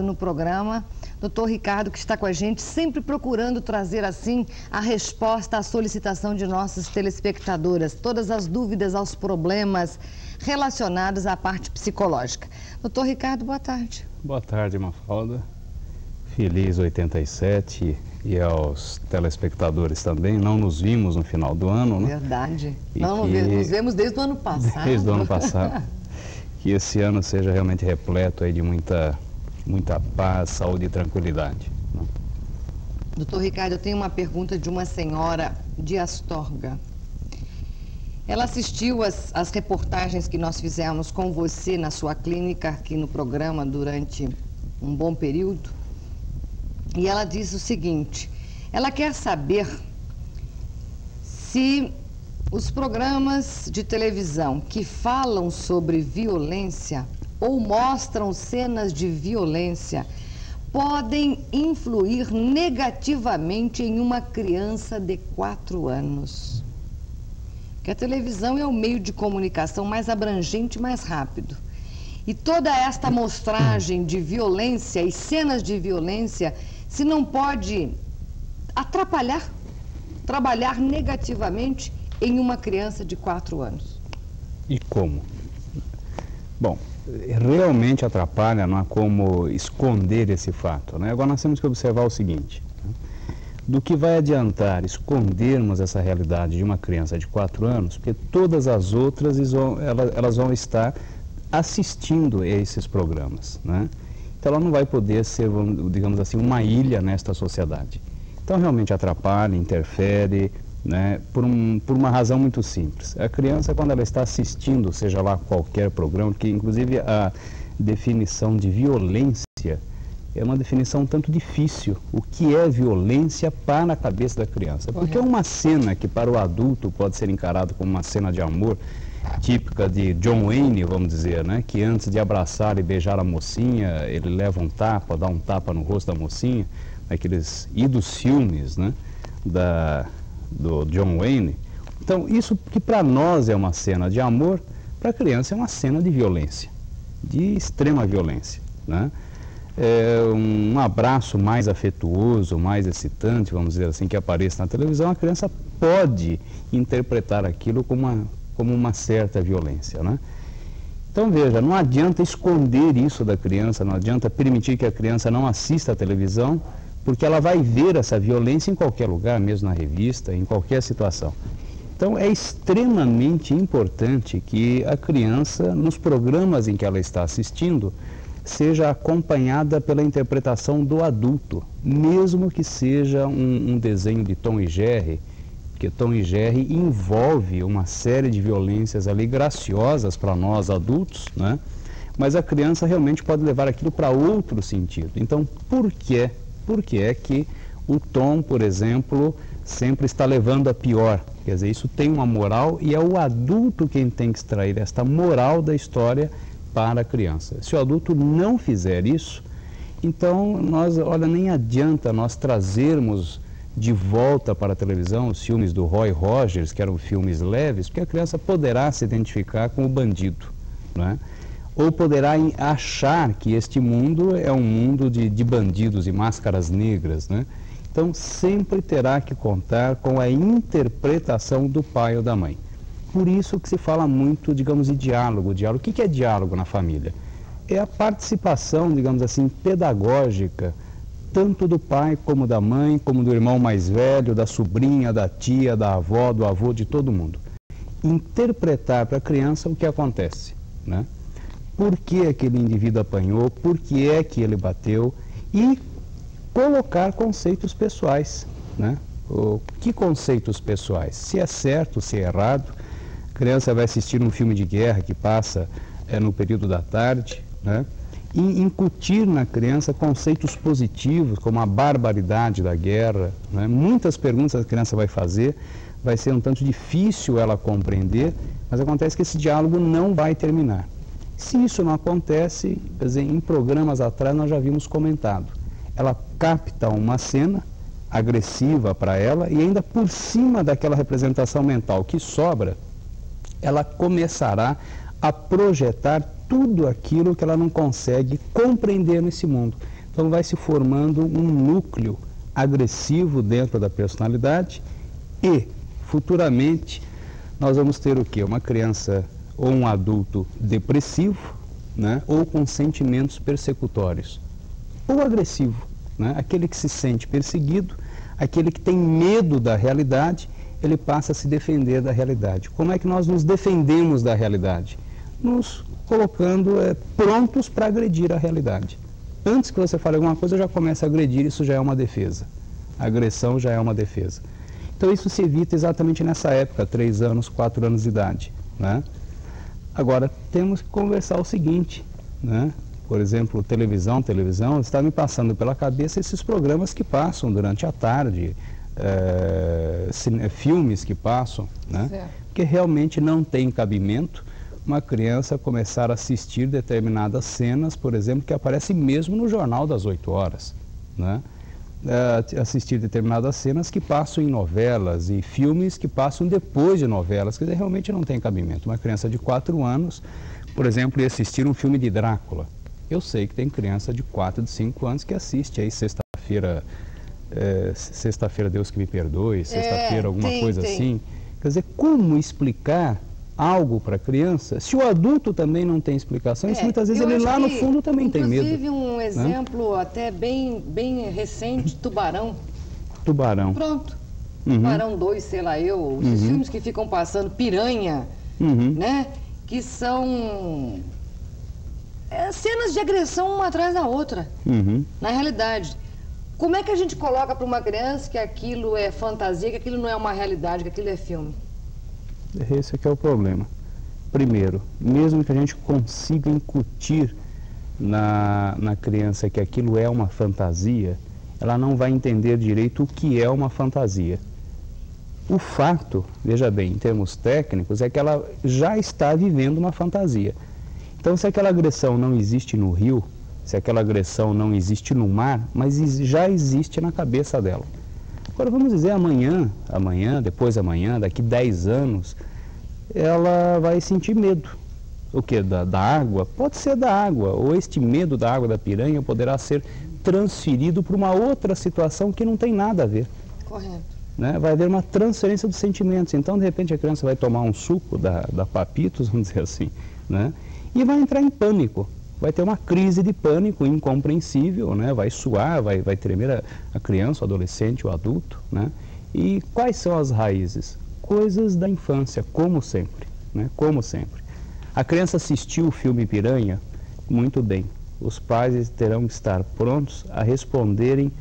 No programa, Dr. Ricardo, que está com a gente, sempre procurando trazer assim a resposta à solicitação de nossas telespectadoras, todas as dúvidas aos problemas relacionados à parte psicológica. Dr. Ricardo, boa tarde. Boa tarde, Mafalda. Feliz 87 e aos telespectadores também. Não nos vimos no final do ano, né? Verdade. Nos vemos desde o ano passado. Desde o ano passado. Que esse ano seja realmente repleto aí de muita paz, saúde e tranquilidade. Doutor Ricardo, eu tenho uma pergunta de uma senhora de Astorga. Ela assistiu às reportagens que nós fizemos com você na sua clínica, aqui no programa, durante um bom período. E ela diz o seguinte: ela quer saber se os programas de televisão que falam sobre violência ou mostram cenas de violência podem influir negativamente em uma criança de 4 anos. Porque a televisão é o meio de comunicação mais abrangente e mais rápido. E toda esta amostragem de violência e cenas de violência, se não pode trabalhar negativamente em uma criança de 4 anos. E como? Bom, realmente atrapalha, não há como esconder esse fato, né? Agora nós temos que observar o seguinte: do que vai adiantar escondermos essa realidade de uma criança de 4 anos, porque todas as outras elas vão estar assistindo a esses programas, né? Então ela não vai poder ser, digamos assim, uma ilha nesta sociedade. Então realmente atrapalha, interfere, né, por uma razão muito simples. A criança, quando ela está assistindo, seja lá qualquer programa, que inclusive a definição de violência é uma definição tanto difícil. O que é violência para a cabeça da criança? Porque é uma cena que para o adulto pode ser encarada como uma cena de amor, típica de John Wayne, vamos dizer, né, que antes de abraçar e beijar a mocinha, ele leva um tapa, dá um tapa no rosto da mocinha, aqueles idos filmes, né, do John Wayne. Então, isso que para nós é uma cena de amor, para a criança é uma cena de violência, de extrema violência, né? É um abraço mais afetuoso, mais excitante, vamos dizer assim, que apareça na televisão, a criança pode interpretar aquilo como uma certa violência, né? Então, veja, não adianta esconder isso da criança, não adianta permitir que a criança não assista a televisão, porque ela vai ver essa violência em qualquer lugar, mesmo na revista, em qualquer situação. Então, é extremamente importante que a criança, nos programas em que ela está assistindo, seja acompanhada pela interpretação do adulto, mesmo que seja um desenho de Tom e Jerry, porque Tom e Jerry envolve uma série de violências ali graciosas para nós adultos, né? Mas a criança realmente pode levar aquilo para outro sentido. Então, por que é que o Tom, por exemplo, sempre está levando a pior? Quer dizer, isso tem uma moral e é o adulto quem tem que extrair esta moral da história para a criança. Se o adulto não fizer isso, então nem adianta nós trazermos de volta para a televisão os filmes do Roy Rogers, que eram filmes leves, porque a criança poderá se identificar com o bandido, né? Ou poderá achar que este mundo é um mundo de bandidos e máscaras negras, né? Então, sempre terá que contar com a interpretação do pai ou da mãe. Por isso que se fala muito, digamos, de diálogo. O que é diálogo na família? É a participação, digamos assim, pedagógica, tanto do pai como da mãe, como do irmão mais velho, da sobrinha, da tia, da avó, do avô, de todo mundo. Interpretar para a criança o que acontece, né? Por que aquele indivíduo apanhou, por que é que ele bateu, e colocar conceitos pessoais, né? Que conceitos pessoais? Se é certo, se é errado. A criança vai assistir um filme de guerra que passa no período da tarde, né? E incutir na criança conceitos positivos, como a barbaridade da guerra, né? Muitas perguntas a criança vai fazer, vai ser um tanto difícil ela compreender, mas acontece que esse diálogo não vai terminar. Se isso não acontece, quer dizer, em programas atrás nós já vimos comentado, ela capta uma cena agressiva para ela e ainda por cima daquela representação mental que sobra, ela começará a projetar tudo aquilo que ela não consegue compreender nesse mundo. Então vai se formando um núcleo agressivo dentro da personalidade e, futuramente, nós vamos ter o quê? Uma criança ou um adulto depressivo, né? Ou com sentimentos persecutórios, ou agressivo, né? Aquele que se sente perseguido, aquele que tem medo da realidade, ele passa a se defender da realidade. Como é que nós nos defendemos da realidade? Nos colocando prontos para agredir a realidade. Antes que você fale alguma coisa, já começa a agredir, isso já é uma defesa. A agressão já é uma defesa. Então isso se evita exatamente nessa época, 3 anos, 4 anos de idade, né? Agora, temos que conversar o seguinte, né? Por exemplo, televisão, está me passando pela cabeça esses programas que passam durante a tarde, filmes que passam, né? Certo. Porque realmente não tem cabimento uma criança começar a assistir determinadas cenas, por exemplo, que aparecem mesmo no jornal das 8 horas, né? Assistir determinadas cenas que passam em novelas e filmes que passam depois de novelas, quer dizer, realmente não tem cabimento. Uma criança de 4 anos, por exemplo, ir assistir um filme de Drácula. Eu sei que tem criança de 4, de 5 anos que assiste aí sexta-feira, Deus que me perdoe, sexta-feira, alguma coisa assim. Quer dizer, como explicar algo para a criança, se o adulto também não tem explicação, isso muitas vezes ele lá no fundo também tem medo. Inclusive um exemplo até bem recente, Tubarão. Tubarão. Pronto. Tubarão 2, sei lá eu, esses filmes que ficam passando, Piranha, né? Que são cenas de agressão uma atrás da outra, na realidade. Como é que a gente coloca para uma criança que aquilo é fantasia, que aquilo não é uma realidade, que aquilo é filme? Esse é que é o problema. Primeiro, mesmo que a gente consiga incutir na criança que aquilo é uma fantasia, ela não vai entender direito o que é uma fantasia. O fato, veja bem, em termos técnicos, é que ela já está vivendo uma fantasia. Então, se aquela agressão não existe no rio, se aquela agressão não existe no mar, mas já existe na cabeça dela. Agora, vamos dizer, amanhã, depois amanhã, daqui 10 anos, ela vai sentir medo. O quê? Da água? Pode ser da água, ou este medo da água da piranha poderá ser transferido para uma outra situação que não tem nada a ver. Correto. Né? Vai haver uma transferência dos sentimentos. Então, de repente, a criança vai tomar um suco da Papitos, vamos dizer assim, né? E vai entrar em pânico. Vai ter uma crise de pânico incompreensível, né? Vai suar, vai tremer a criança, o adolescente, o adulto, né? E quais são as raízes? Coisas da infância, como sempre, né? Como sempre. A criança assistiu o filme Piranha? Muito bem. Os pais terão que estar prontos a responderem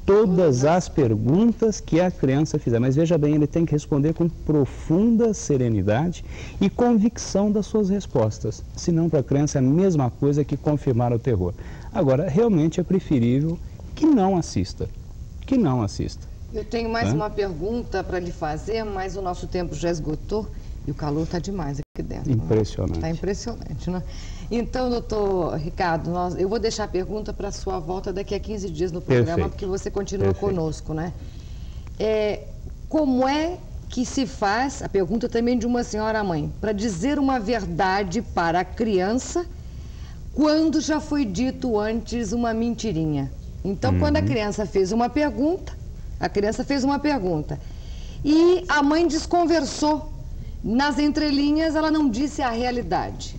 todas as perguntas que a criança fizer. Mas veja bem, ele tem que responder com profunda serenidade e convicção das suas respostas. Senão, para a criança é a mesma coisa que confirmar o terror. Agora, realmente é preferível que não assista. Que não assista. Eu tenho mais uma pergunta para lhe fazer, mas o nosso tempo já esgotou e o calor está demais aqui dentro. Impressionante. Está impressionante, né? Então, doutor Ricardo, eu vou deixar a pergunta para a sua volta daqui a 15 dias no programa, Perfeito. porque você continua conosco, né? Como é que se faz, a pergunta também de uma senhora mãe, para dizer uma verdade para a criança quando já foi dito antes uma mentirinha? Então, quando a criança fez uma pergunta, e a mãe desconversou. Nas entrelinhas, ela não disse a realidade.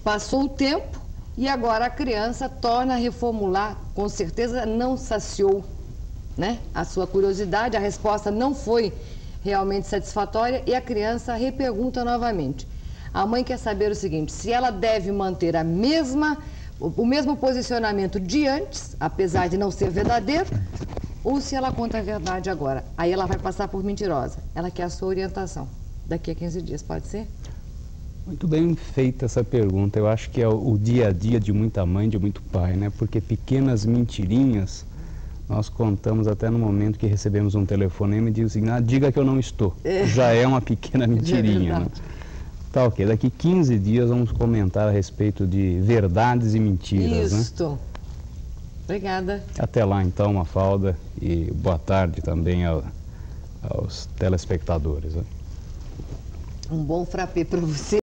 Passou o tempo e agora a criança torna a reformular, com certeza não saciou, né, a sua curiosidade, a resposta não foi realmente satisfatória e a criança repergunta novamente. A mãe quer saber o seguinte, se ela deve manter o mesmo posicionamento de antes, apesar de não ser verdadeiro, ou se ela conta a verdade agora. Aí ela vai passar por mentirosa. Ela quer a sua orientação. Daqui a 15 dias, pode ser? Muito bem feita essa pergunta. Eu acho que é o dia a dia de muita mãe, de muito pai, né? Porque pequenas mentirinhas, nós contamos até no momento que recebemos um telefonema e diz assim, diga que eu não estou. Já é uma pequena mentirinha, né? Tá, ok. Daqui 15 dias vamos comentar a respeito de verdades e mentiras, Isto. né? Obrigada. Até lá, então, Mafalda, e boa tarde também aos telespectadores, né? Um bom frappé para você.